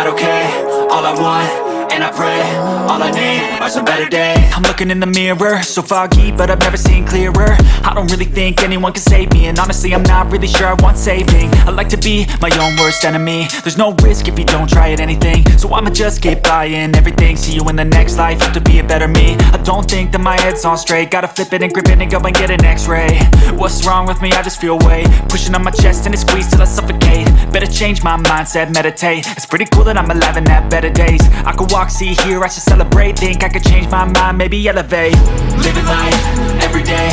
not okay. All I want, and I pray, all I need are some better days. I'm looking in the mirror, so foggy, but I've never seen clearer. I don't really think anyone can save me, and honestly I'm not really sure I want saving. I like to be my own worst enemy. There's no risk if you don't try at anything, so I'ma just keep buying everything. See you in the next life, have to be a better me. I don't think that my head's on straight, gotta flip it and grip it and go and get an x-ray. What's wrong with me? I just feel weight pushing on my chest and it squeezes till I suffocate. Better change my mindset, meditate. It's pretty cool that I'm alive and have better days. I could walk, see, hear, I should celebrate. Think I could change my mind, maybe elevate. Living life, everyday,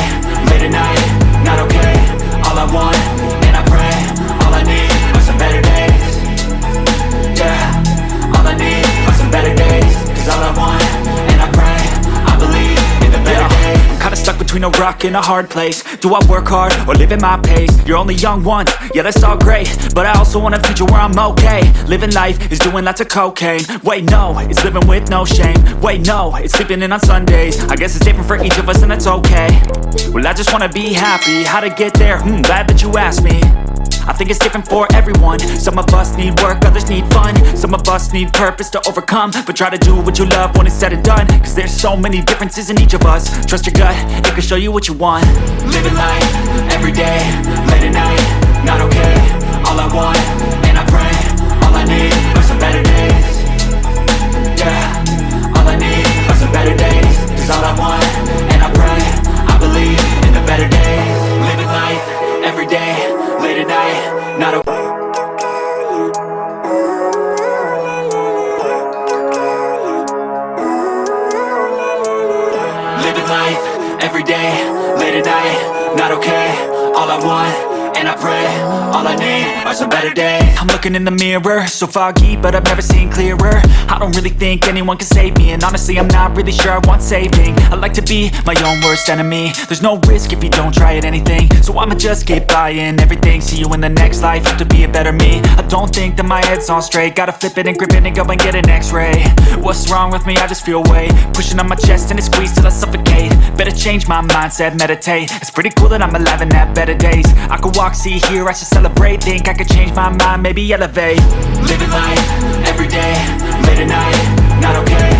late at night, not okay. All I want, and I pray, all I need are some better days. Yeah, all I need are some better days. Cause all I want, and I pray, I believe in the better days. I'm kinda stuck between a rock and a hard place. Do I work hard or live at my pace? You're only young once, yeah that's all great, but I also want a future where I'm okay. Living life is doing lots of cocaine. Wait no, it's living with no shame. Wait no, it's sleeping in on Sundays. I guess it's different for each of us and that's okay. Well I just wanna be happy, how to get there? Glad that you asked me. I think it's different for everyone. Some of us need work, others need fun. Some of us need purpose to overcome. But try to do what you love when it's said and done. Cause there's so many differences in each of us. Trust your gut, it can show you what you want. Living life, everyday, late at night, not okay. All I want, and I pray, all I need are some better days. Yeah, all I need are some better days. Cause all I want, and I pray, I believe in the better days. Living life, everyday, late at night, not okay. Living life, everyday, late at night, not okay. All I want, and I pray, all I need are some better days. I'm looking in the mirror, so foggy, but I've never seen clearer. I don't really think anyone can save me, and honestly I'm not really sure I want saving. I like to be my own worst enemy. There's no risk if you don't try at anything, so I'ma just keep buying everything. See you in the next life, have to be a better me. I don't think that my head's on straight, gotta flip it and grip it and go and get an x-ray. What's wrong with me? I just feel weight pushing on my chest and it squeezes till I suffocate. Better change my mindset, meditate. It's pretty cool that I'm alive and have better days. I could walk, see, hear, I should celebrate. Think I could change my mind, maybe elevate. Living life, everyday, late at night, not okay.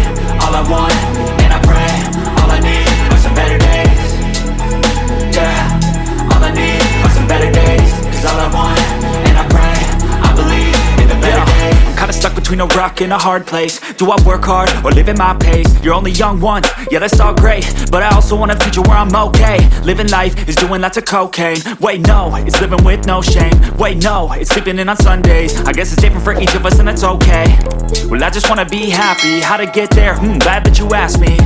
All I want, and I pray, all I need are some better days. Yeah, all I need are some better days. Cause all I want, and I pray, I believe in the better days. I'm kinda stuck between a rock and a hard place. Do I work hard or live at my pace? You're only young once, yeah that's all great, but I also want a future where I'm okay. Living life is doing lots of cocaine. Wait no, it's living with no shame. Wait no, it's sleeping in on Sundays. I guess it's different for each of us and that's okay. Well I just wanna be happy, how to get there? Glad that you asked me.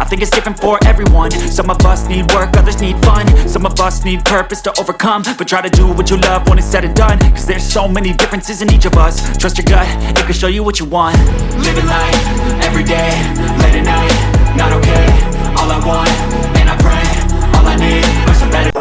I think it's different for everyone. Some of us need work, others need fun. Some of us need purpose to overcome. But try to do what you love when it's said and done. Cause there's so many differences in each of us. Trust your gut, it can show you what you want. Living life, everyday, late at night, not okay. All I want, and I pray, all I need are some better.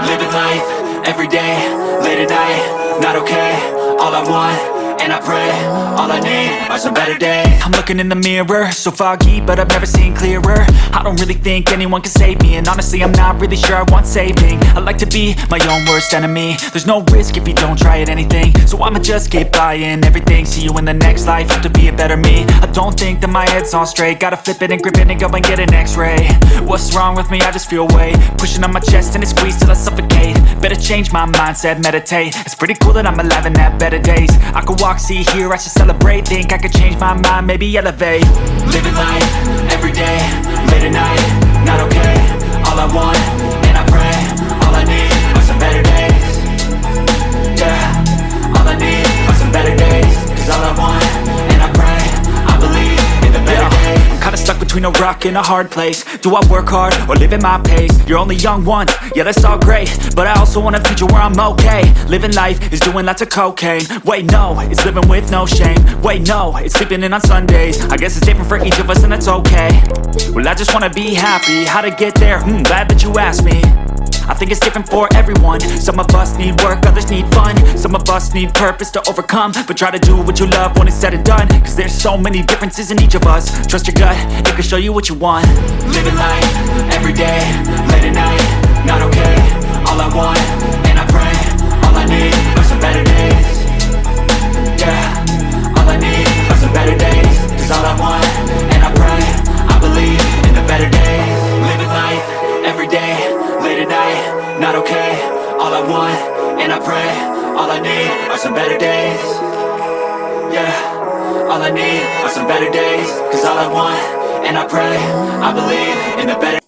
Living life, everyday, late at night, not okay. All I want, and I pray, all I need are some better days. I'm looking in the mirror, so foggy, but I've never seen clearer. I don't really think anyone can save me, and honestly I'm not really sure I want saving. I like to be my own worst enemy. There's no risk if you don't try at anything, so I'ma just keep buying everything. See you in the next life, have to be a better me. I don't think that my head's on straight, gotta flip it and grip it and go and get an x-ray. What's wrong with me? I just feel weight pushing on my chest and it squeezes till I suffocate. Better change my mindset, meditate. It's pretty cool that I'm alive and have better days. I could walk, see, hear, I should celebrate. Think I could change my mind, maybe elevate. Living life, everyday, late at night, not okay. All I want, and I pray, all I need are some better days. Yeah, all I need are some better days. Cause all I want, and I pray, I believe in the better days. I'm kinda stuck between a rock and a hard place. Do I work hard or live at my pace? You're only young once, yeah that's all great, but I also want a future where I'm okay. Living life is doing lots of cocaine. Wait no, it's living with no shame. Wait no, it's sleeping in on Sundays. I guess it's different for each of us and that's okay. Well I just wanna be happy, how to get there? Glad that you asked me. I think it's different for everyone. Some of us need work, others need fun. Some of us need purpose to overcome. But try to do what you love when it's said and done, cause there's so many differences in each of us. Trust your gut, it can show you what you want. Living life, everyday, late at night, not okay. All I want, and I pray, all I need are some better days. Yeah, all I need are some better days. Cause all I want, and I pray, I believe in the better days. Living life, everyday, late at night, not okay. All I want, and I pray, all I need are some better days. Yeah, all I need are some better days. Cause all I want, and I pray, I believe in the better